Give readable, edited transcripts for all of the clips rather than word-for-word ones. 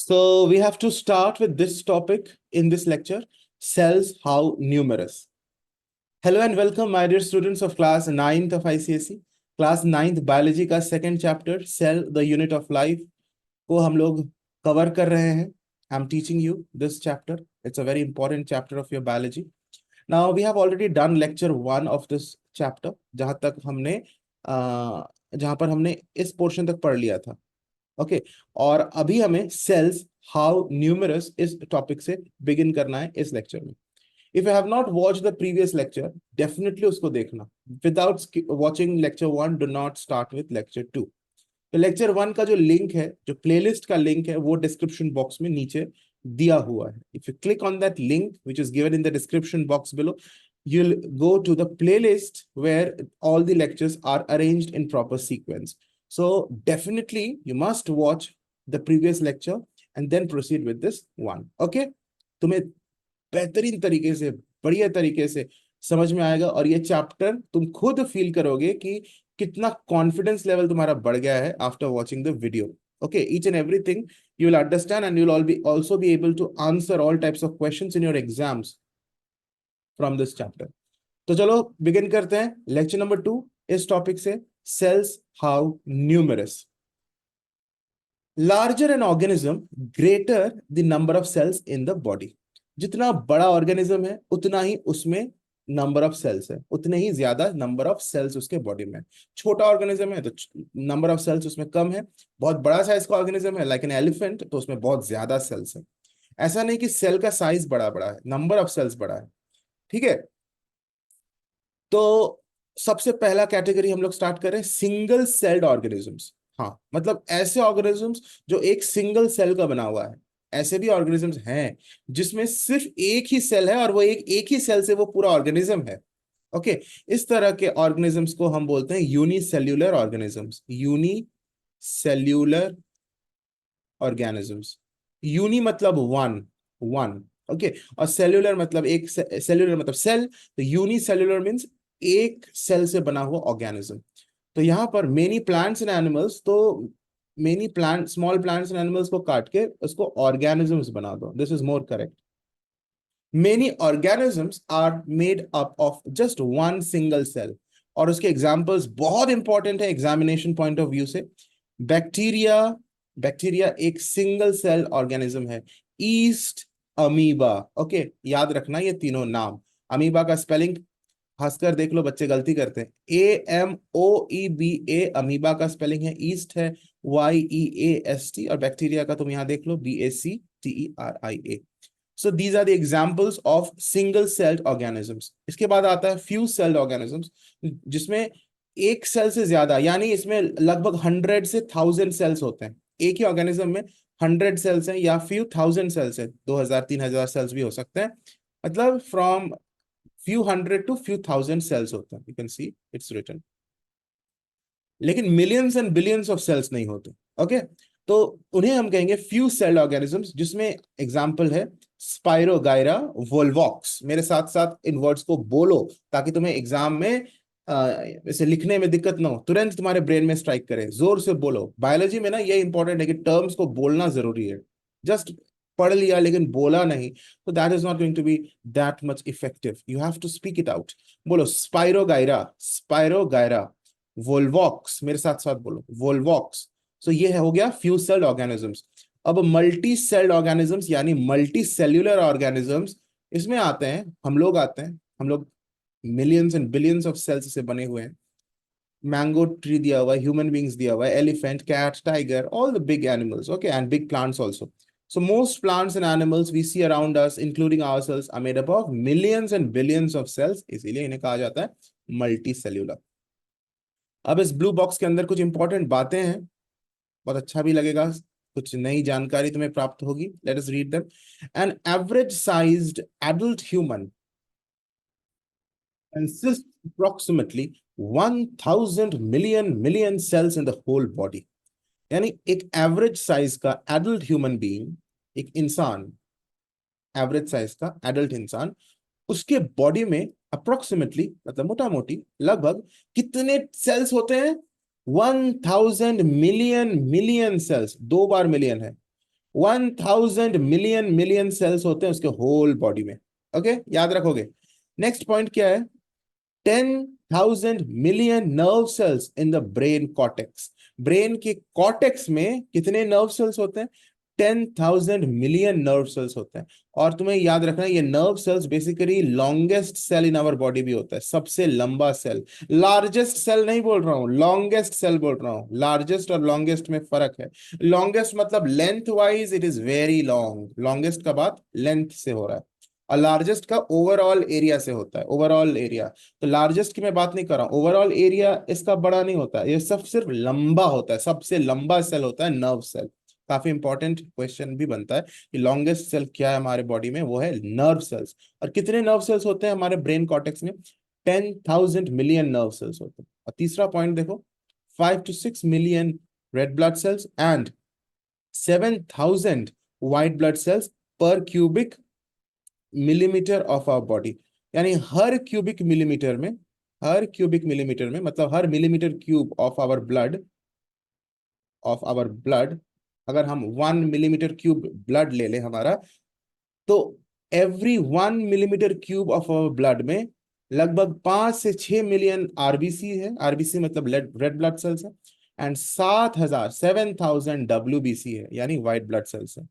So we have to start with this topic in this lecture, cells, how numerous. Hello and welcome, my dear students of class 9th of ICSE. Class 9th biology का second chapter, cell, the unit of life, को हम लोग cover कर रहे हैं. I'm teaching you this chapter. It's a very important chapter of your biology. Now we have already done lecture 1 of this chapter, जहाँ तक हमने जहाँ पर हमने इस पोर्शन तक पढ़ लिया था. ओके और अभी हमें सेल्स हाउ न्यूमरस इस टॉपिक से बिगिन करना है इस लेक्चर में. If you have not watch the previous lecture, definitely उसको देखना. Without watching lecture 1, do not start with lecture 2. तो लेक्चर 1 का जो लिंक है, जो प्लेलिस्ट का लिंक है, वो डिस्क्रिप्शन बॉक्स में नीचे दिया हुआ है. If you click on that link which is given in the description box below, you'll go to the playlist where all the lectures are arranged in proper sequence. So definitely you must watch the previous lecture and then proceed with this one. Okay? तुम्हें बेहतरीन तरीके से, बढ़िया तरीके से समझ में आएगा और ये चैप्टर तुम खुद फील करोगे कि कितना कॉन्फिडेंस लेवल तुम्हारा बढ़ गया है after watching the video. Okay, each and everything you will understand and you will also be able to answer all types of questions in your exams from this chapter. तो चलो begin करते हैं lecture number 2 इस topic से, cells how numerous. Larger an organism greater the number of cells in the body. जितना बड़ा organism है उतना ही उसमें नंबर ऑफ सेल्स है, उतने ही ज्यादा नंबर ऑफ सेल्स उसके बॉडी में. छोटा ऑर्गेनिज्म है तो नंबर ऑफ सेल्स उसमें कम है. बहुत बड़ा साइज का ऑर्गेनिज्म है लाइक एन एलिफेंट, तो उसमें बहुत ज्यादा सेल्स है. ऐसा नहीं कि सेल का साइज बड़ा बड़ा है, नंबर ऑफ सेल्स बड़ा है. ठीक है, तो सबसे पहला कैटेगरी हम लोग स्टार्ट करें, सिंगल सेल्ड ऑर्गेनिजम्स. हाँ, मतलब ऐसे ऑर्गेनिजम्स जो एक सिंगल सेल का बना हुआ है. ऐसे भी ऑर्गेनिजम्स हैं जिसमें सिर्फ एक ही सेल है और वो एक ही सेल से वो पूरा ऑर्गेनिज्म है. ओके, इस तरह के ऑर्गेनिजम्स को हम बोलते हैं unicellular organisms. Unicellular organisms. Uni मतलब वन. ओके, और सेल्यूलर मतलब एक, सेल्यूलर मतलब सेल. तो यूनिसेल्यूलर मींस एक सेल से बना हुआ ऑर्गेनिज्म. तो यहां पर मेनी प्लांट्स एंड एनिमल्स, तो many plant, small plants and animals को काट के उसको ऑर्गेनिजम्स बना दो. This is more correct. Many organisms are made up of just one single cell. और उसके एग्जांपल्स बहुत इंपॉर्टेंट है एग्जामिनेशन पॉइंट ऑफ व्यू से. बैक्टीरिया एक सिंगल सेल ऑर्गेनिज्म है. Yeast, amoeba. ओके, याद रखना ये तीनों नाम. अमीबा का स्पेलिंग हंसकर देख लो, बच्चे गलती करते हैं. AMOEBA अमीबा का स्पेलिंग है. ईस्ट है YEAST और बैक्टीरिया का तुम यहां देख लो BACTERIA. So these are the examples of single celled organisms. इसके बाद आता है फ्यू सेल्ड ऑर्गेनिजम्स, जिसमें एक सेल से ज्यादा, यानी इसमें लगभग 100 से 1000 सेल्स होते हैं. एक ही ऑर्गेनिज्म में 100 सेल्स हैं या फ्यू थाउजेंड सेल्स है, 2000-3000 सेल्स भी हो सकते हैं. मतलब from few hundred to few thousand cells होता है. You can see it's written. लेकिन millions and billions of cells नहीं होते. ओके, तो उन्हें हम कहेंगे few celled organisms, जिसमें एग्जांपल है स्पाइरोगायरा वोल्वॉक्स. मेरे साथ साथ इन वर्ड्स को बोलो ताकि तुम्हें एग्जाम में इसे लिखने में दिक्कत ना हो, तुरंत तुम्हारे ब्रेन में स्ट्राइक करे. जोर से बोलो. बायोलॉजी में ना ये इंपॉर्टेंट है कि टर्म्स को बोलना जरूरी है. जस्ट पढ़ लिया लेकिन बोला नहीं, तो that is not going to be that much effective. You have to speak it out. बोलो स्पाइरोगायरा वोल्वॉक्स. मेरे साथ साथ बोलो वोल्वॉक्स. सो ये हो गया फ्यू सेल्ड ऑर्गेनिजम्स. अब मल्टी सेल्ड ऑर्गेनिजम्स यानी मल्टी सेल्यूलर ऑर्गेनिजम्स, इसमें आते हैं हम लोग millions and billions of cells से बने हुए हैं. मैंगो ट्री दिया हुआ है, ह्यूमन बींग्स दिया हुआ है, elephant, cat, tiger, all the big animals. Okay, and big plants also. So most plants and animals we see around us, including ourselves, are made up of millions and billions of cells. इसीलिए इन्हें कहा जाता है multicellular. अब इस blue box के अंदर कुछ इंपॉर्टेंट बातें हैं, बहुत अच्छा भी लगेगा, कुछ नई जानकारी तुम्हें प्राप्त होगी. Let us read them. An average sized adult human consists approximately 1000 million cells in the whole body. यानी एक एवरेज साइज का एडल्ट ह्यूमन बीइंग, एक इंसान, एवरेज साइज का एडल्ट इंसान, उसके बॉडी में अप्रोक्सीमेटली, मतलब मोटा मोटी, लगभग कितने सेल्स होते हैं? 1000 मिलियन सेल्स. 2 बार मिलियन है. 1000 मिलियन मिलियन सेल्स होते हैं उसके होल बॉडी में। ओके, याद रखोगे। नेक्स्ट पॉइंट क्या है? 10,000 million nerve cells in the brain cortex. Brain के कॉर्टेक्स में कितने नर्व सेल्स होते हैं? 10,000 मिलियन नर्व सेल्स होते हैं। और तुम्हें याद रखना है ये nerve cells basically longest cell in our body भी होता है, सबसे लंबा सेल। लार्जेस्ट सेल नहीं बोल रहा हूं, लॉन्गेस्ट सेल बोल रहा हूं। लार्जेस्ट और लॉन्गेस्ट में फर्क है। लॉन्गेस्ट मतलब length wise it is very long, longest का बात लेंथ से हो रहा है, और लार्जेस्ट का ओवरऑल एरिया से होता है, ओवरऑल एरिया। तो लार्जेस्ट की मैं बात नहीं कर रहा हूं, ओवरऑल एरिया इसका बड़ा नहीं होता, ये सब सिर्फ लंबा होता है, सबसे लंबा सेल होता है नर्व सेल। काफी इंपॉर्टेंट क्वेश्चन भी बनता है कि लॉन्गेस्ट सेल क्या है हमारे बॉडी में, वो है नर्व सेल्स। और कितने नर्व सेल्स होते हैं हमारे ब्रेन कॉर्टेक्स में? 10,000 मिलियन नर्व सेल्स होते हैं। और तीसरा पॉइंट देखो, 5 to 6 million red blood cells and 7,000 white blood cells per cubic millimetre of our body. यानी हर क्यूबिक मिलीमीटर में मतलब हर millimetre cube of our blood, अगर हम 1 मिलीमीटर क्यूब ब्लड ले लें हमारा, तो every 1 millimetre cube of our blood में लगभग 5 से 6 मिलियन आरबीसी है। आरबीसी मतलब रेड ब्लड सेल्स है। एंड 7,000 WBC है, यानी व्हाइट ब्लड सेल्स है।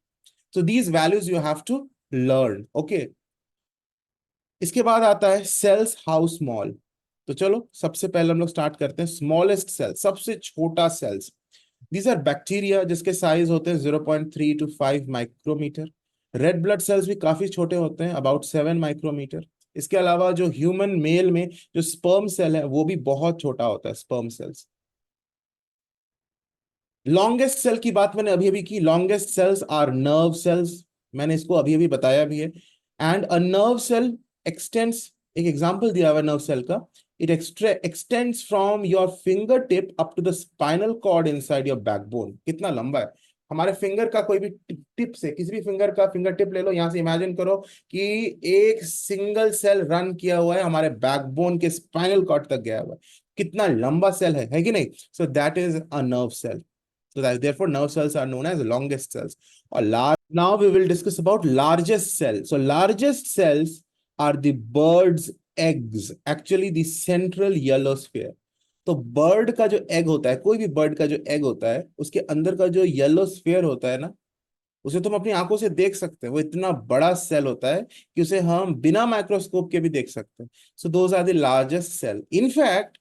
So these values you have to learn. Okay, इसके बाद आता है सेल्स हाउ स्मॉल। तो चलो सबसे पहले हम लोग स्टार्ट करते हैं स्मॉलेस्ट सेल, सबसे छोटा सेल्स। दीज आर बैक्टीरिया जिसके साइज होते हैं 0.3 to 5 micrometre. Red blood cells भी काफी छोटे होते हैं, अबाउट 7 माइक्रोमीटर। इसके अलावा जो ह्यूमन मेल में जो स्पर्म सेल है वो भी बहुत छोटा होता है, स्पर्म सेल्स। लॉन्गेस्ट सेल की बात मैंने अभी अभी की, longest cells are nerve cells, मैंने इसको अभी अभी बताया भी है। And a nerve cell extends, एक एग्जांपल दिया हुआ नर्व सेल का, it extends from your fingertip up to the spinal cord inside your backbone. कितना लंबा है हमारे फिंगर का, कोई भी टिप से, किसी भी फिंगर का फिंगर टिप ले लो, यहां से इमेजिन करो कि एक सिंगल सेल रन किया हुआ है हमारे बैकबोन के स्पाइनल कॉर्ड तक गया हुआ है। कितना लंबा सेल है कि नहीं? So that is a nerve cell. So that therefore nerve cells are known as longest cells or large. Now we will discuss about largest cell. So largest cells are the bird's eggs, actually the central yellow sphere. तो bird का जो egg होता है, कोई भी bird का जो egg होता है, उसके अंदर का जो येलो स्फीयर होता है ना, उसे तुम अपनी आंखों से देख सकते हैं। वो इतना बड़ा सेल होता है कि उसे हम बिना माइक्रोस्कोप के भी देख सकते हैं। So those are the largest cell. In fact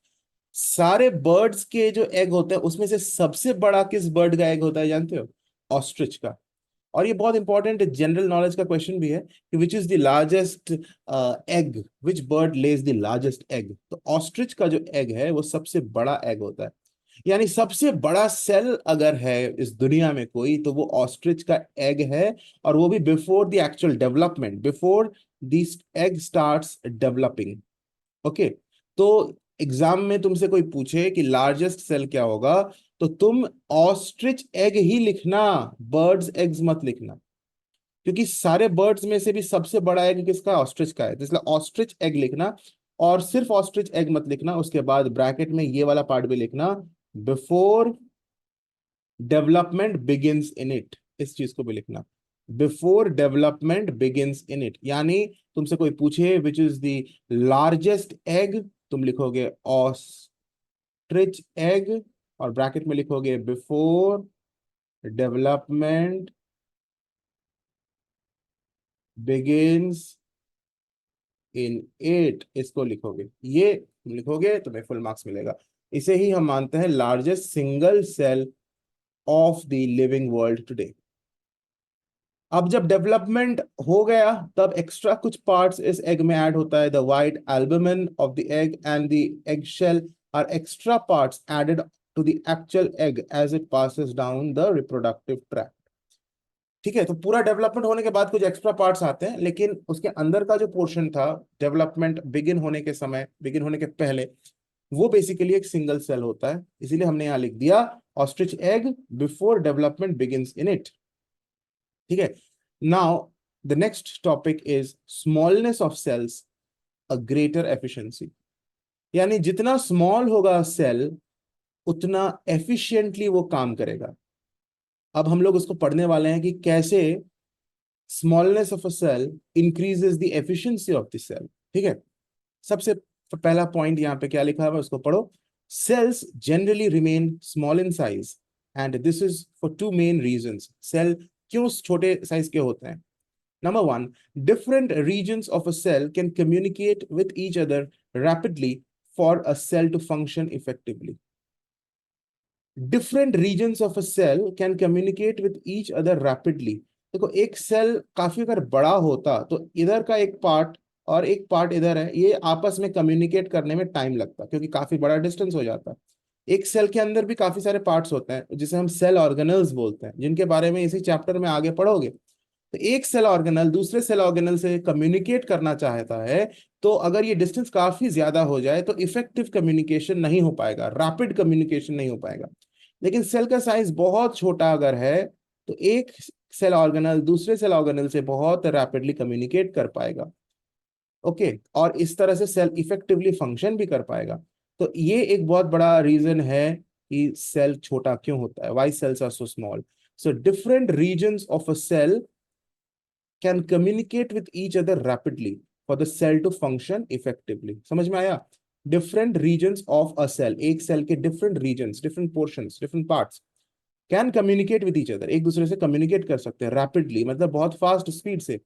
सारे बर्ड्स के जो एग होते हैं उसमें से सबसे बड़ा किस बर्ड का एग होता है जानते हो? ऑस्ट्रिच का। और ये बहुत इंपॉर्टेंट जनरल नॉलेज का क्वेश्चन भी है कि which is the largest egg, which bird Lay's the largest egg. तो ऑस्ट्रिच का जो एग है वो सबसे बड़ा एग होता है। यानी सबसे बड़ा सेल अगर है इस दुनिया में कोई, तो वो ऑस्ट्रिच का एग है। और वो भी before the actual development, before this egg starts developing. Okay, तो एग्जाम में तुमसे कोई पूछे कि लार्जेस्ट सेल क्या होगा, तो तुम ऑस्ट्रिच एग ही लिखना, बर्ड्स एग्स मत लिखना। क्योंकि सारे बर्ड्स में से भी सबसे बड़ा एग किसका? ऑस्ट्रिच का है, तो इसलिए ऑस्ट्रिच एग लिखना। और सिर्फ ऑस्ट्रिच एग मत लिखना, उसके बाद ब्रैकेट में ये वाला पार्ट भी लिखना, before development begins in it. इस चीज को भी लिखना, before development begins in it. यानी तुमसे कोई पूछे which is the largest egg, तुम लिखोगे ऑस्ट्रिच एग, और ब्रैकेट में लिखोगे before development begins in it. इसको लिखोगे, ये तुम लिखोगे तुम्हें फुल मार्क्स मिलेगा। इसे ही हम मानते हैं largest single cell of the living world today. अब जब डेवलपमेंट हो गया तब एक्स्ट्रा कुछ पार्ट्स इस एग में ऐड होता है। The white albumin of the egg and the eggshell are extra parts added to the actual egg as it passes down the reproductive tract. ठीक है, तो पूरा डेवलपमेंट होने के बाद कुछ एक्स्ट्रा पार्ट्स आते हैं, लेकिन उसके अंदर का जो पोर्शन था डेवलपमेंट बिगिन होने के समय, बिगिन होने के पहले, वो बेसिकली एक सिंगल सेल होता है। इसीलिए हमने यहां लिख दिया ostrich egg before development begins in it. ठीक है, now the next topic is smallness of cells a greater efficiency. यानी जितना स्मॉल होगा सेल उतना एफिशिएंटली वो काम करेगा। अब हम लोग उसको पढ़ने वाले हैं कि कैसे smallness of a cell increases the efficiency of the cell. ठीक है, सबसे पहला पॉइंट यहाँ पे क्या लिखा है उसको पढ़ो। Cells generally remain small in size and this is for two main reasons. Cell क्यों छोटे साइज के होते हैं? Number one, different regions of a cell can communicate with each other rapidly for a cell to function effectively. Different regions of a cell can communicate with each other rapidly. देखो, एक cell काफी अगर बड़ा होता तो इधर का एक पार्ट और एक पार्ट इधर है, ये आपस में कम्युनिकेट करने में टाइम लगता क्योंकि काफी बड़ा डिस्टेंस हो जाता। एक सेल के अंदर भी काफी सारे पार्ट्स होते हैं जिसे हम सेल ऑर्गेनल्स बोलते हैं, जिनके बारे में इसी चैप्टर में आगे पढ़ोगे। तो एक सेल ऑर्गेनल दूसरे सेल ऑर्गेनल से कम्युनिकेट करना चाहता है, तो अगर ये डिस्टेंस काफी ज्यादा हो जाए तो इफेक्टिव कम्युनिकेशन नहीं हो पाएगा, रैपिड कम्युनिकेशन नहीं हो पाएगा। लेकिन सेल का साइज बहुत छोटा अगर है तो एक सेल ऑर्गेनल दूसरे सेल ऑर्गेनल से बहुत रैपिडली कम्युनिकेट कर पाएगा। ओके, और इस तरह से सेल इफेक्टिवली फंक्शन भी कर पाएगा। तो ये एक बहुत बड़ा रीजन है कि सेल छोटा क्यों होता है, why cells are so small. So different reasons of a cell can communicate with each other rapidly for the cell to function effectively। समझ में आया? Different regions of a cell, एक सेल के different regions, different portions, different parts can communicate with each other, एक दूसरे से communicate कर सकते हैं rapidly, मतलब बहुत fast speed से।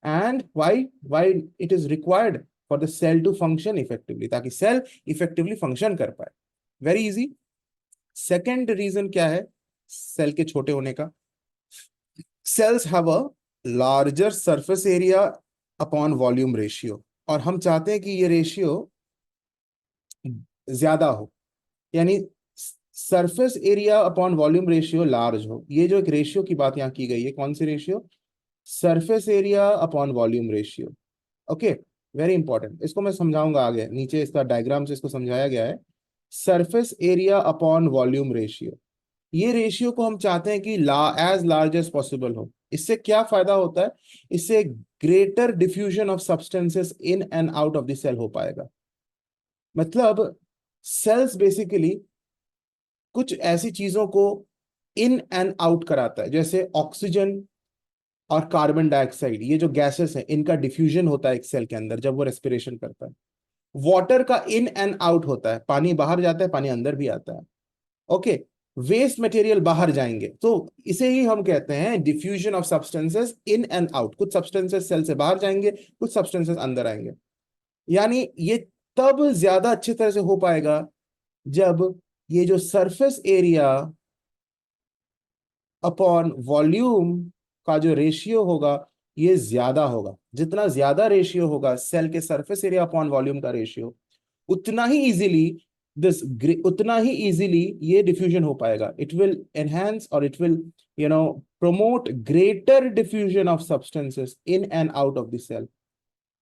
And why it is required for the cell to function effectively, ताकि सेल effectively function कर पाए। Very easy। Second reason क्या है सेल के छोटे होने का? Cells have a larger surface area upon volume ratio, और हम चाहते हैं कि ये रेशियो ज्यादा हो, यानी surface area upon volume ratio large हो। ये जो एक रेशियो की बात यहाँ की गई है, कौन सी ratio? Surface area upon volume ratio. Okay, very important, इसको मैं समझाऊंगा आगे, नीचे इसका डायग्राम से इसको समझाया गया है। Surface area upon volume ratio, ये रेशियो को हम चाहते हैं कि एज लार्ज एज पॉसिबल हो। इससे क्या फायदा होता है? इससे greater diffusion of substances in and out of the cell हो पाएगा। मतलब सेल्स बेसिकली कुछ ऐसी चीजों को इन एंड आउट कराता है, जैसे ऑक्सीजन और कार्बन डाइऑक्साइड, ये जो गैसेस हैं इनका डिफ्यूजन होता है एक सेल के अंदर जब वो रेस्पिरेशन करता है। वाटर का इन एंड आउट होता है, पानी बाहर जाता है, पानी अंदर भी आता है। ओके, वेस्ट मटेरियल बाहर जाएंगे, तो इसे ही हम कहते हैं diffusion of substances in and out. कुछ सब्सटेंसेस सेल से बाहर जाएंगे, कुछ सब्सटेंसेस अंदर आएंगे। यानी ये तब ज्यादा अच्छी तरह से हो पाएगा जब ये जो सरफेस एरिया अपॉन वॉल्यूम का जो रेशियो होगा ये ज्यादा होगा। जितना ज्यादा रेशियो होगा सेल के सरफेस एरिया अपॉन वॉल्यूम का रेशियो, उतना ही इजीली उतना ही इजीली ये डिफ्यूजन हो पाएगा। इट विल एनहांस और it will promote greater diffusion of substances in and out of the cell.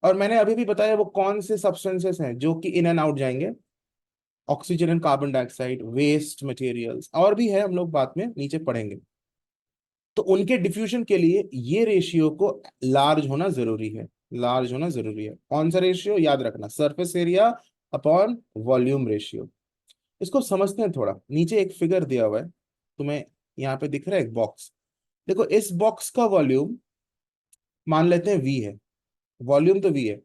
और मैंने अभी भी बताया वो कौन से सब्सटेंसेस हैं जो कि इन एंड आउट जाएंगे। Oxygen and carbon dioxide, waste materials, और भी है, हम लोग बाद में नीचे पढ़ेंगे। तो उनके डिफ्यूजन के लिए ये रेशियो को लार्ज होना जरूरी है, लार्ज होना जरूरी है। कौन सा रेशियो याद रखना? Surface area upon volume ratio. इसको समझते हैं थोड़ा। नीचे एक फिगर दिया हुआ है तुम्हें, यहाँ पे दिख रहा है एक बॉक्स। देखो, इस बॉक्स का वॉल्यूम मान लेते हैं वी है, वॉल्यूम तो वी है,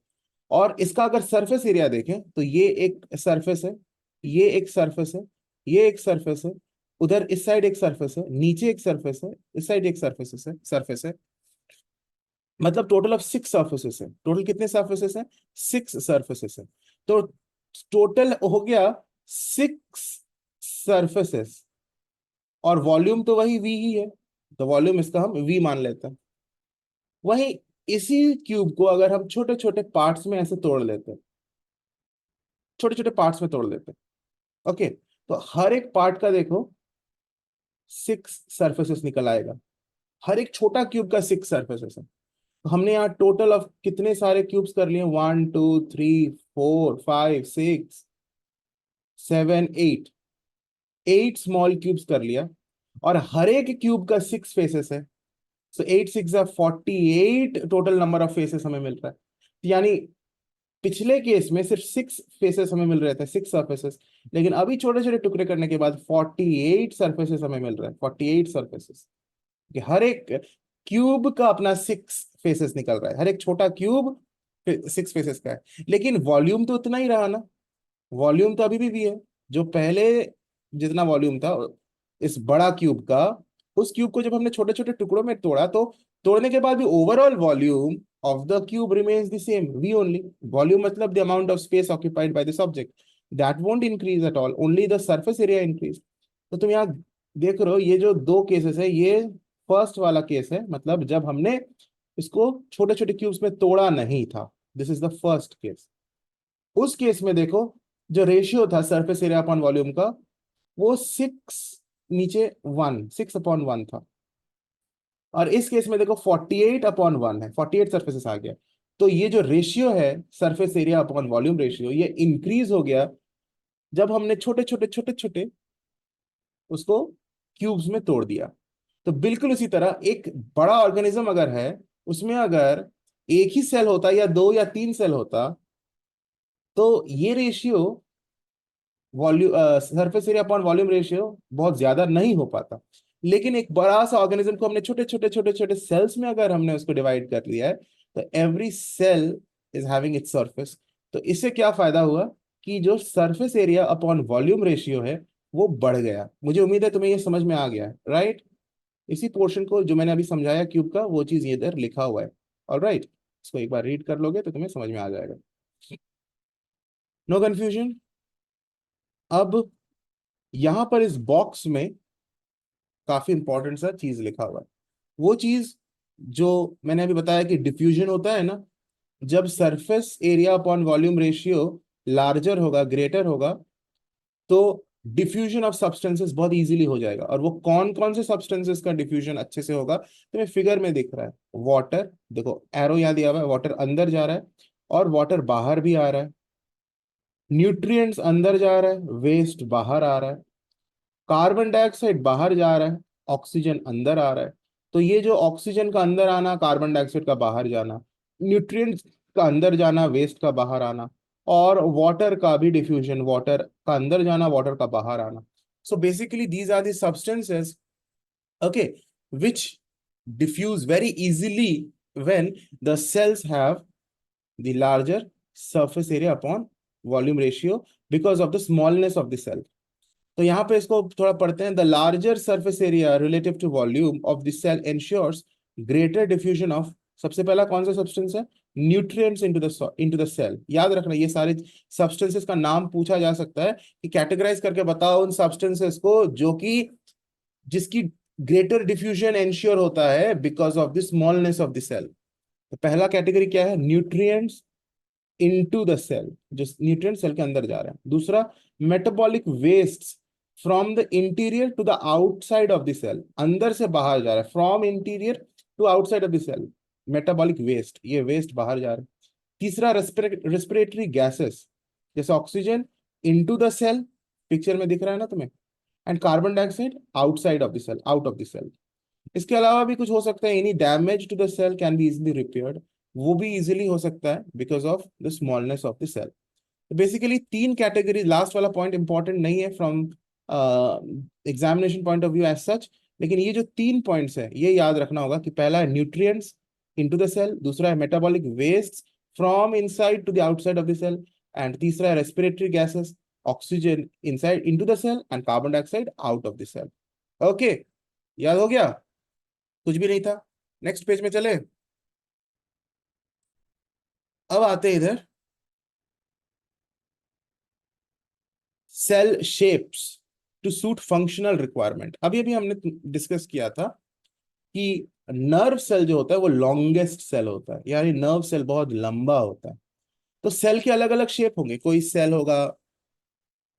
और इसका अगर सरफेस एरिया देखें तो ये एक सरफेस है, ये एक सरफेस है, ये एक सरफेस है, उधर इस साइड एक सरफेस है, नीचे एक सरफेस है, इस साइड एक सरफेस है। मतलब टोटल ऑफ 6 सर्फेसेस है। टोटल कितने सर्फेसेस हैं? 6 सर्फेसेस है। तो टोटल हो गया 6 सर्फेसेस, और वॉल्यूम तो वही वी ही है, तो वॉल्यूम इसका हम वी मान लेते हैं। वहीं इसी क्यूब को अगर हम छोटे छोटे पार्ट्स में ऐसे तोड़ लेते हैं, छोटे छोटे पार्ट्स में तोड़ लेते हैं, ओके, तो हर एक पार्ट का देखो 6 सर्फेसेस निकल आएगा। हर एक छोटा क्यूब का 6 सर्फेसेस है। तो हमने यहाँ टोटल ऑफ कितने सारे क्यूब्स कर लिए? 1 2 3 4 5 6 7 8, 8 स्मॉल क्यूब्स कर लिया, और हर एक क्यूब का 6 फेसेस है। सो 8 6 48 टोटल नंबर ऑफ फेसेस हमें मिल रहा है। यानी पिछले केस में सिर्फ 6 फेसेस हमें मिल रहे थे, 6 सर्फेसेस, लेकिन अभी छोटे छोटे टुकड़े करने के बाद 48 सर्फेसेस हमें मिल रहे हैं, 48 सर्फेसेस। कि हर एक क्यूब का अपना 6 फेसेस निकल रहा है, हर एक छोटा क्यूब 6 फेसेस का है, लेकिन वॉल्यूम तो उतना ही रहा ना, वॉल्यूम तो अभी भी है, जो पहले जितना वॉल्यूम था इस बड़ा क्यूब का, उस क्यूब को जब हमने छोटे छोटे टुकड़ों में तोड़ा, तो तोड़ने के बाद भी overall volume of the cube remains the same, we only, volume मतलब the amount of space occupied by this object, that won't increase at all, only the surface area increase. तो तुम यहाँ देख रहे हो ये जो दो केसेस है, ये फर्स्ट वाला केस है, मतलब जब हमने इसको छोटे छोटे क्यूब्स में तोड़ा नहीं था, this is the first case. उस केस में देखो, जो रेशियो था सरफेस एरिया अपॉन वॉल्यूम का, वो 6 अपॉन 1 था, और इस केस में देखो 48/1 है, 48 सरफेसेस आ गया। तो ये जो रेशियो है surface area upon volume ratio, ये इंक्रीज हो गया जब हमने छोटे छोटे छोटे छोटे उसको क्यूब्स में तोड़ दिया। तो बिल्कुल उसी तरह एक बड़ा ऑर्गेनिज्म अगर है, उसमें अगर एक ही सेल होता या दो या तीन सेल होता, तो ये ratio volume surface area upon volume ratio बहुत ज्यादा नहीं हो पाता। लेकिन एक बड़ा सा ऑर्गेनिज्म को हमने छोटे छोटे छोटे छोटे सेल्स में अगर हमने उसको डिवाइड कर लिया है, तो every cell is having its surface. तो इससे क्या फायदा हुआ कि जो surface area upon volume ratio है वो बढ़ गया। मुझे उम्मीद है तुम्हें ये समझ में आ गया है, राइट? इसी पोर्शन को जो मैंने अभी समझाया क्यूब का, वो चीज ये इधर लिखा हुआ है। ऑल राइट, इसको एक बार रीड कर लोगे तो तुम्हें समझ में आ जाएगा। No confusion. अब यहां पर इस बॉक्स में काफी इंपॉर्टेंट सा चीज लिखा हुआ है, वो चीज जो मैंने अभी बताया कि डिफ्यूजन होता है ना, जब surface area upon volume ratio larger होगा, ग्रेटर होगा, तो डिफ्यूजन ऑफ सब्सटेंसेस बहुत इजीली हो जाएगा। और वो कौन कौन से सब्सटेंसेस का डिफ्यूजन अच्छे से होगा, तो मैं फिगर में दिख रहा है। वाटर, देखो एरो यहाँ दिया हुआ है, वाटर अंदर जा रहा है और वाटर बाहर भी आ रहा है। न्यूट्रिएंट्स अंदर जा रहा है, वेस्ट बाहर आ रहा है। कार्बन डाइऑक्साइड बाहर जा रहा है, ऑक्सीजन अंदर आ रहा है। तो ये जो ऑक्सीजन का अंदर आना, कार्बन डाइऑक्साइड का बाहर जाना, न्यूट्रिएंट्स का अंदर जाना, वेस्ट का बाहर आना, और वाटर का भी डिफ्यूजन, वाटर का अंदर जाना, वाटर का बाहर आना। So basically these are the substances, okay, which diffuse very easily when the cells have the larger surface area upon volume ratio because of the smallness of the cell. तो यहाँ पे इसको थोड़ा पढ़ते हैं। The larger surface area relative to volume of the cell ensures greater diffusion of, सबसे पहला कौन सा सब्सटेंस है, न्यूट्रिएंट्स इनटू द सेल। याद रखना, ये सारे सब्सटेंसेस का नाम पूछा जा सकता है कि कैटेगराइज करके बताओ उन सब्सटेंसेस को जो कि जिसकी ग्रेटर डिफ्यूजन एंश्योर होता है because of the smallness of the cell. तो पहला कैटेगरी क्या है, न्यूट्रिएंट्स इनटू द सेल, जो न्यूट्रिएंट सेल के अंदर जा रहे हैं। दूसरा, metabolic waste from the interior to the outside of the cell, अंदर से बाहर जा रहा है, from interior to outside of the cell, metabolic waste, ये वेस्ट बाहर जा रहा है। तीसरा, रेस्पिरेटरी गैसेस, जैसे oxygen into the cell, picture में दिख रहा है ना तुम्हें, and carbon dioxide outside of the cell, out of the cell. इसके अलावा भी कुछ हो सकता है, any damage to the cell can be easily repaired, वो भी इजिली हो सकता है because of the smallness of the cell. तो बेसिकली तीन कैटेगरी, लास्ट वाला पॉइंट इंपॉर्टेंट नहीं है from examination point of view as such, लेकिन ये जो तीन पॉइंट्स है ये याद रखना होगा कि पहला है न्यूट्रिएंट्स इनटू द सेल, दूसरा है metabolic waste from inside to the outside of the cell, and तीसरा है respiratory gases, oxygen inside into the cell and carbon dioxide out of the cell. Okay, याद हो गया? कुछ भी नहीं था। नेक्स्ट पेज में चले। अब आते हैं इधर, cell shapes to suit functional requirement. अभी अभी हमने डिस्कस किया था कि नर्व सेल जो होता है वो लॉन्गेस्ट सेल होता है, यानी नर्व सेल बहुत लंबा होता है। तो सेल के अलग अलग शेप होंगे, कोई सेल होगा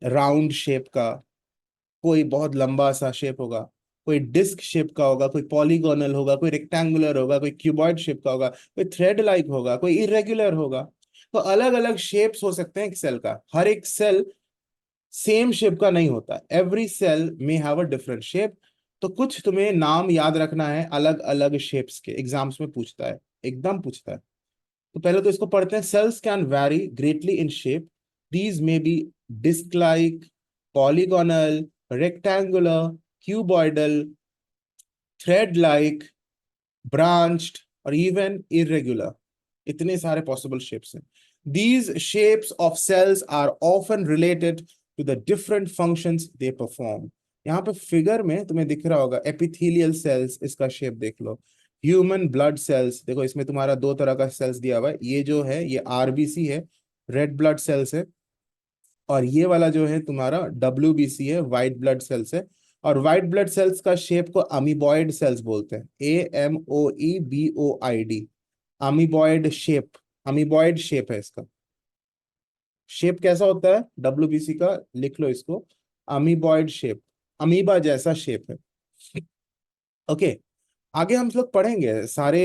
राउंड शेप का, कोई बहुत लंबा सा शेप होगा, कोई डिस्क शेप का होगा, कोई पॉलीगोनल होगा, कोई रेक्टेंगुलर होगा, कोई क्यूबॉइड शेप का होगा, कोई थ्रेड लाइक होगा, कोई इरेगुलर होगा। तो अलग अलग शेप्स हो सकते हैं एक सेल का। हर एक सेल सेम शेप का नहीं होता, एवरी सेल में हैव अ डिफरेंट शेप। तो कुछ तुम्हें नाम याद रखना है अलग अलग शेप्स के, एग्जाम्स में पूछता है, एकदम पूछता है। तो पहले तो इसको पढ़ते हैं। Cells can vary greatly in shape, these may be disc like, polygonal, rectangular, cuboidal, thread like, branched और इवन इरेगुलर, इतने सारे पॉसिबल शेप्स हैं. These shapes of cells are often related to the different functions they perform. यहाँ पे figure में तुम्हें दिख रहा होगा एपिथेलियल सेल्स, इसका शेप देख लो. ह्यूमन ब्लड सेल्स, देखो इसमें तुम्हारा दो तरह का सेल्स दिया हुआ है. ये जो है ये आरबीसी है, रेड ब्लड सेल्स है. और ये वाला जो है तुम्हारा डब्ल्यूबीसी है, व्हाइट ब्लड सेल्स है. और व्हाइट ब्लड सेल्स का शेप को अमीबॉइड सेल्स बोलते हैं, AMOEBOID. Amoeboid shape, amoeboid shape है इसका. शेप कैसा होता है डब्ल्यूबीसी का, लिख लो इसको, अमीबॉइड शेप, अमीबा जैसा शेप है. ओके, आगे हम लोग पढ़ेंगे सारे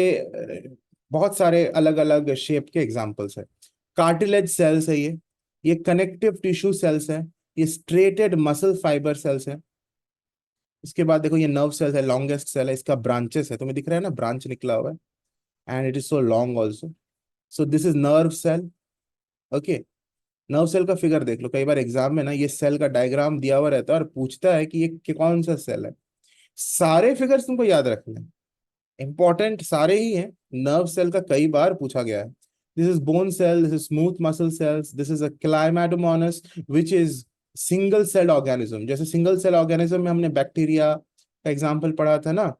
बहुत सारे अलग अलग शेप के एग्जांपल्स है. कार्टिलेज सेल्स है ये कनेक्टिव टिश्यू सेल्स है, ये स्ट्रेटेड मसल फाइबर सेल्स है. इसके बाद देखो ये नर्व सेल्स है, लॉन्गेस्ट सेल है, इसका ब्रांचेस है, तुम्हें दिख रहा है ना ब्रांच निकला हुआ है, and it is so long also. So this is nerve cell. Okay, nerve cell का फिगर देख लो, कई बार एग्जाम में ना ये सेल का डायग्राम दिया हुआ रहता है और पूछता है कि ये कौन सा सेल है. सारे फिगर्स तुमको याद रखने हैं, इंपॉर्टेंट सारे ही हैं. नर्व सेल का कई बार पूछा गया है. This is bone cell, this is smooth muscle cells, this is a chlamydomonas which is single cell organism. जैसे सिंगल सेल ऑर्गेनिज्म में हमने बैक्टीरिया का एग्जाम्पल पढ़ा था ना,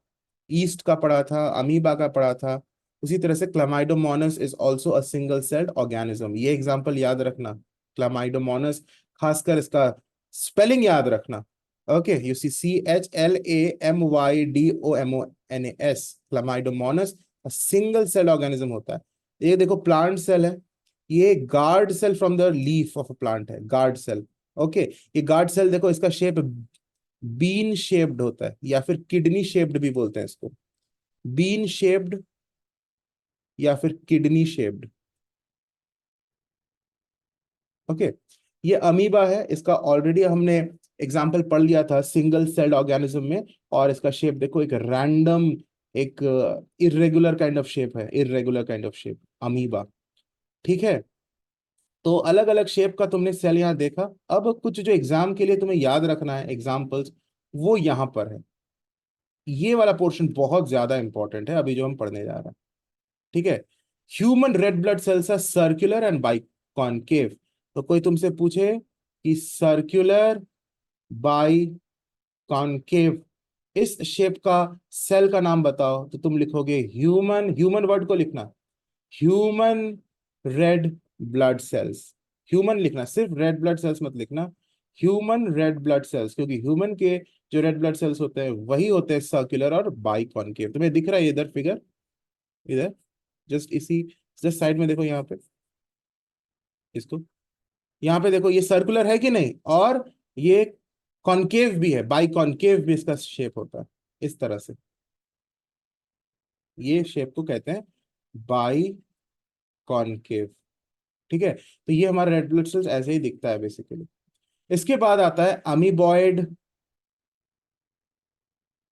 ईस्ट का पढ़ा था, अमीबा का पढ़ा था, उसी तरह से chlamydomonas is also a single celled organism. ये एग्जाम्पल याद रखना, क्लामाइडोमोनास, खासकर इसका स्पेलिंग याद रखना. Okay, you see CHLAMYDOMONAS, chlamydomonas single cell organism होता है. ये देखो प्लांट सेल है, ये guard cell from the leaf of a plant है, गार्ड सेल. ओके, ये गार्ड सेल देखो इसका शेप बीन शेप्ड होता है, या फिर किडनी शेप्ड भी बोलते हैं इसको, बीन शेप्ड या फिर किडनी शेप्ड. ओके, ये अमीबा है, इसका ऑलरेडी हमने एग्जाम्पल पढ़ लिया था सिंगल सेल्ड ऑर्गेनिज्म में. और इसका शेप देखो एक रैंडम, एक इरेगुलर काइंड ऑफ शेप है, irregular kind of shape amoeba. ठीक है, तो अलग अलग शेप का तुमने सेल यहाँ देखा. अब कुछ जो एग्जाम के लिए तुम्हें याद रखना है एग्जाम्पल्स, वो यहाँ पर है. ये वाला पोर्शन बहुत ज्यादा इंपॉर्टेंट है अभी जो हम पढ़ने जा रहे हैं. ठीक है, human red blood cells are circular and biconcave. तो कोई तुमसे पूछे कि सर्कुलर बाई कॉनकेव इस शेप का सेल का नाम बताओ, तो तुम लिखोगे ह्यूमन, ह्यूमन वर्ड को लिखना, human red blood sales. Human लिखना, सिर्फ रेड ब्लड सेल्स मत लिखना, ह्यूमन रेड ब्लड सेल्स, क्योंकि ह्यूमन के जो रेड ब्लड सेल्स होते हैं वही होते हैं सर्कुलर और बाई कॉनकेव. तुम्हें दिख रहा है इधर फिगर, इधर जस्ट इसी जस्ट साइड में देखो, यहाँ पे इसको, यहाँ पे देखो, ये सर्कुलर है कि नहीं, और ये कॉनकेव भी है, बाई कॉनकेव भी इसका शेप होता है इस तरह से. ये शेप को कहते हैं बाई कॉनकेव. ठीक है, तो ये हमारा रेड ब्लड सेल्स ऐसे ही दिखता है बेसिकली. इसके बाद आता है amoeboid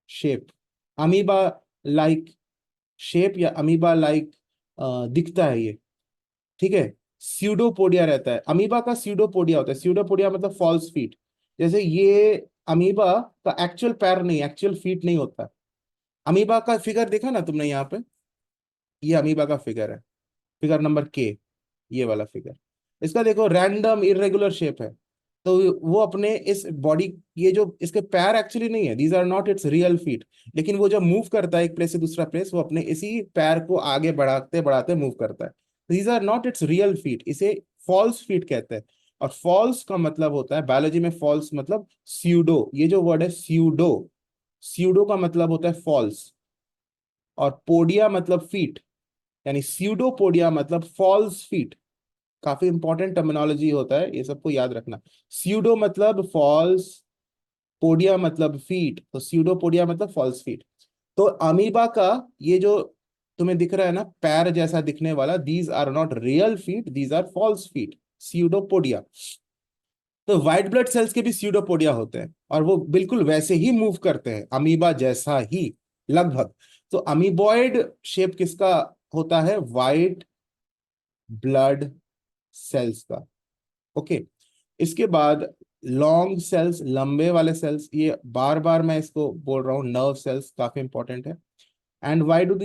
shape, amoeba like shape या अमीबा लाइक दिखता है ये. ठीक है, स्यूडोपोडिया रहता है, अमीबा का स्यूडोपोडिया होता है. स्यूडोपोडिया मतलब फॉल्स फीट. जैसे ये अमीबा का एक्चुअल पैर नहीं, एक्चुअल फीट नहीं होता. अमीबा का फिगर देखा ना तुमने यहाँ पे, ये अमीबा का फिगर है, फिगर नंबर के, ये वाला फिगर. इसका देखो रैंडम इरेगुलर शेप है. तो वो अपने इस बॉडी, ये जो इसके पैर एक्चुअली नहीं है, these are not its real feet, लेकिन वो जब मूव करता है एक प्लेस से दूसरा प्लेस, वो अपने इसी पैर को आगे बढ़ाते बढ़ाते मूव करता है. These are not its real feet, इसे फॉल्स फीट कहते हैं. और फॉल्स का मतलब होता है बायोलॉजी में, फॉल्स मतलब स्यूडो, ये जो वर्ड है स्यूडो, स्यूडो का मतलब होता है फॉल्स, और पोडिया मतलब फीट, यानी स्यूडोपोडिया मतलब फॉल्स फीट. काफी इंपॉर्टेंट टर्मिनोलॉजी होता है, ये सबको याद रखना. स्यूडो मतलब फॉल्स, पोडिया मतलब फीट, तो स्यूडोपोडिया मतलब फॉल्स फीट. तो अमीबा का ये जो तुम्हें दिख रहा है ना पैर जैसा दिखने वाला, these are not real feet, these are false feet, pseudopodia. तो व्हाइट ब्लड सेल्स के भी स्यूडोपोडिया होते हैं, और वो बिल्कुल वैसे ही मूव करते हैं अमीबा जैसा ही लगभग. तो अमीबॉइड शेप किसका होता है, व्हाइट ब्लड सेल्स का. ओके, इसके बाद लॉन्ग सेल्स, लंबे वाले सेल्स, ये बार बार मैं इसको बोल रहा हूँ, नर्व सेल्स काफी इंपॉर्टेंट है। And why do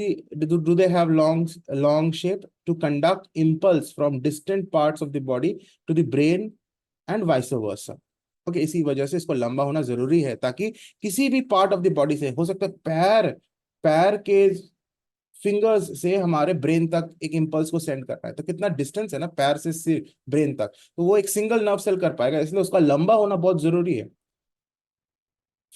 they have long shape? To conduct impulse from distant parts of the body to the brain and vice versa. Okay, इसी वजह से इसको लंबा होना जरूरी है, ताकि किसी भी पार्ट ऑफ द बॉडी से, हो सकता है पैर, पैर के फिंगर्स से हमारे ब्रेन तक एक इंपल्स को सेंड करना है, तो कितना डिस्टेंस है ना पैर से ब्रेन तक, तो वो एक सिंगल नर्व सेल कर पाएगा, इसलिए उसका लंबा होना बहुत जरूरी है।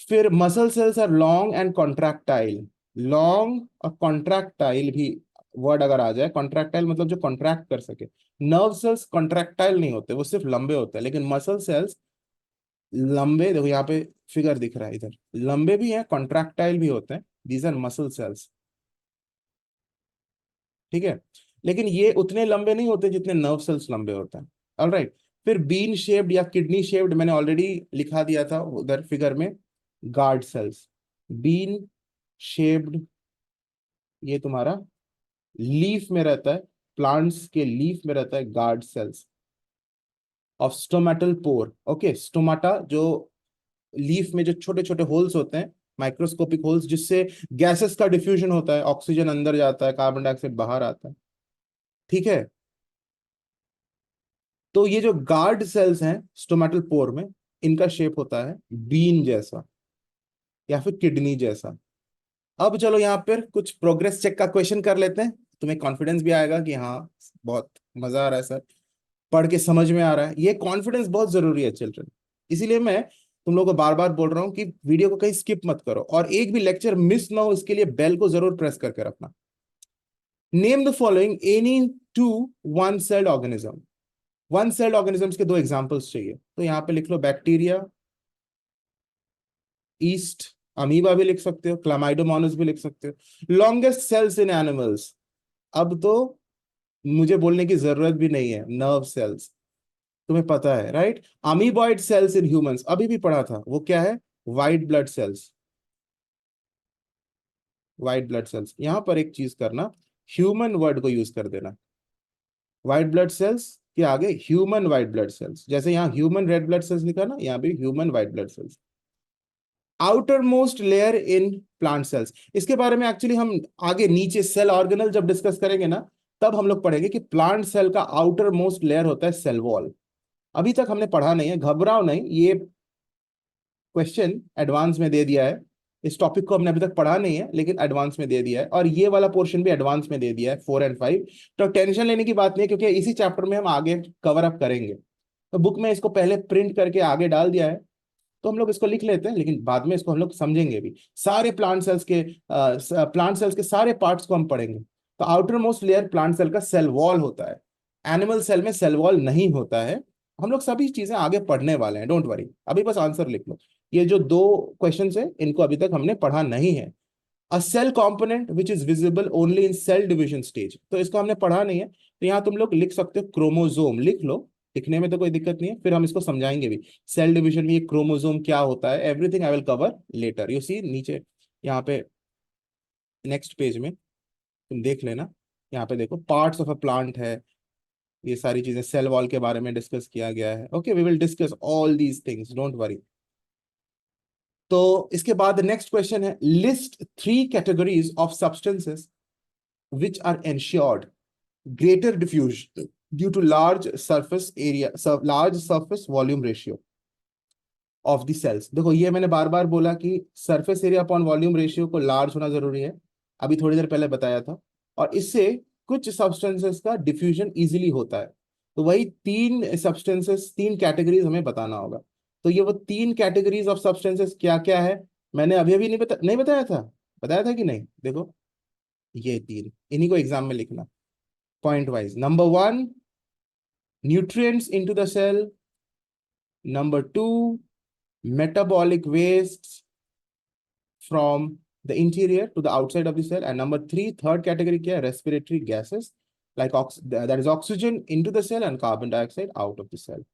फिर muscle cells are long and contractile. Long और कॉन्ट्रैक्टाइल भी वर्ड अगर आ जाए, कॉन्ट्रैक्टाइल मतलब जो कॉन्ट्रैक्ट कर सके। नर्व सेल्स कॉन्ट्रैक्टाइल नहीं होते, वो सिर्फ लंबे होते हैं, लेकिन मसल सेल्स लंबे, देखो यहाँ पे फिगर दिख रहा है इधर, लंबे भी हैं, कॉन्ट्रैक्टाइल भी होते हैं, दीज आर मसल सेल्स, ठीक है। लेकिन ये उतने लंबे नहीं होते जितने नर्व सेल्स लंबे होते हैं। ऑलराइट। फिर बीन शेप्ड या किडनी शेप्ड मैंने ऑलरेडी लिखा दिया था उधर फिगर में, गार्ड सेल्स। बीन शेप्ड ये तुम्हारा लीफ में रहता है, प्लांट्स के लीफ में रहता है guard cells of stomatal pore. Okay, stomata जो लीफ में जो छोटे छोटे होल्स होते हैं, माइक्रोस्कोपिक होल्स, जिससे गैसेस का डिफ्यूजन होता है, ऑक्सीजन अंदर जाता है, कार्बन डाइऑक्साइड बाहर आता है, ठीक है। तो ये जो गार्ड सेल्स हैं स्टोमेटल पोर में, इनका शेप होता है बीन जैसा या फिर किडनी जैसा। अब चलो यहाँ पर कुछ प्रोग्रेस चेक का क्वेश्चन कर लेते हैं, तुम्हें कॉन्फिडेंस भी आएगा कि हाँ बहुत मजा आ रहा है सर, पढ़ के समझ में आ रहा है। ये कॉन्फिडेंस बहुत जरूरी है चिल्ड्रन, इसीलिए मैं तुम लोगों को बार बार बोल रहा हूँ कि वीडियो को कहीं स्किप मत करो, और एक भी लेक्चर मिस ना हो इसके लिए बेल को जरूर प्रेस करके रखना। Name the following any two one celled organism. One sailed organisms के दो एग्जांपल्स चाहिए, तो यहाँ पे लिख लो बैक्टीरिया, ईस्ट, अमीबा भी लिख सकते हो, क्लामाइडोमोनास भी लिख सकते हो। लॉन्गेस्ट सेल्स इन एनिमल्स, अब तो मुझे बोलने की जरूरत भी नहीं है, नर्व सेल्स तुम्हें पता है, right. Amoeboid cells in humans अभी भी पढ़ा था, वो क्या है, white blood cells. White blood cells, यहां पर एक चीज करना, ह्यूमन वर्ड को यूज कर देना, व्हाइट ब्लड सेल्स के आगे ह्यूमन व्हाइट ब्लड सेल्स, जैसे यहाँ ह्यूमन रेड ब्लड सेल्स लिखा ना, यहाँ भी human white blood sales. Outer most layer in plant cells, इसके बारे में एक्चुअली हम आगे नीचे सेल ऑर्गेनल जब डिस्कस करेंगे ना, तब हम लोग पढ़ेंगे कि प्लांट सेल का आउटर मोस्ट लेयर होता है सेल वॉल। अभी तक हमने पढ़ा नहीं है, घबराओ नहीं, ये क्वेश्चन एडवांस में दे दिया है, इस टॉपिक को हमने अभी तक पढ़ा नहीं है लेकिन एडवांस में दे दिया है, और ये वाला पोर्शन भी एडवांस में दे दिया है 4 और 5। तो टेंशन लेने की बात नहीं है, क्योंकि इसी चैप्टर में हम आगे कवर अप करेंगे। तो बुक में इसको पहले प्रिंट करके आगे डाल दिया है, तो हम लोग इसको लिख लेते हैं, लेकिन बाद में इसको हम लोग समझेंगे भी। सारे प्लांट सेल्स के सारे पार्ट्स को हम पढ़ेंगे। तो outermost layer plant cell का सेल वॉल होता है, एनिमल सेल में सेल वॉल नहीं होता है। हम लोग सभी चीजें आगे पढ़ने वाले हैं, डोंट वरी, अभी बस आंसर लिख लो। ये जो दो क्वेश्चन है इनको अभी तक हमने पढ़ा नहीं है। A cell component which is visible only in cell division stage, तो इसको हमने पढ़ा नहीं है, तो यहाँ तुम लोग लिख सकते हो क्रोमोजोम, लिख लो, लिखने में तो कोई दिक्कत नहीं है, फिर हम इसको समझाएंगे भी सेल डिवीजन में ये क्रोमोजोम क्या होता है, everything I will cover later, you see नीचे यहाँ पे नेक्स्ट पेज में तुम देख लेना, यहाँ पे देखो पार्ट्स ऑफ अ प्लांट है, ये सारी चीजें सेल वॉल के बारे में डिस्कस किया गया है। Okay, we will discuss all these things, don't worry. तो इसके बाद नेक्स्ट क्वेश्चन है, list 3 categories of substances which are ensured greater diffusion due to large surface volume ratio of the cells। देखो ये मैंने बार बार बोला कि surface area upon volume ratio को लार्ज होना जरूरी है, अभी थोड़ी देर पहले बताया था, और इससे कुछ सब्सटेंसेस का डिफ्यूजन इजीली होता है। तो वही 3 सब्सटेंसेस, 3 कैटेगरीज हमें बताना होगा। तो ये वो 3 कैटेगरीज ऑफ सब्सटेंसेस क्या क्या है, मैंने अभी अभी नहीं बताया था, बताया था कि नहीं, देखो ये 3, इन्हीं को एग्जाम में लिखना point wise। Number 1, nutrients into the cell. Number 2, metabolic wastes from the interior to the outside of the cell. And number 3, third category क्या है, respiratory gases like that is oxygen into the cell and carbon dioxide out of the cell।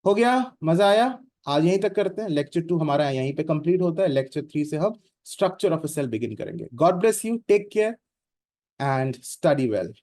हो गया, मजा आया। आज यहीं तक करते हैं, लेक्चर 2 हमारा यहीं पे कंप्लीट होता है, लेक्चर 3 से हम structure of a cell begin करेंगे। God bless you, take care and study well.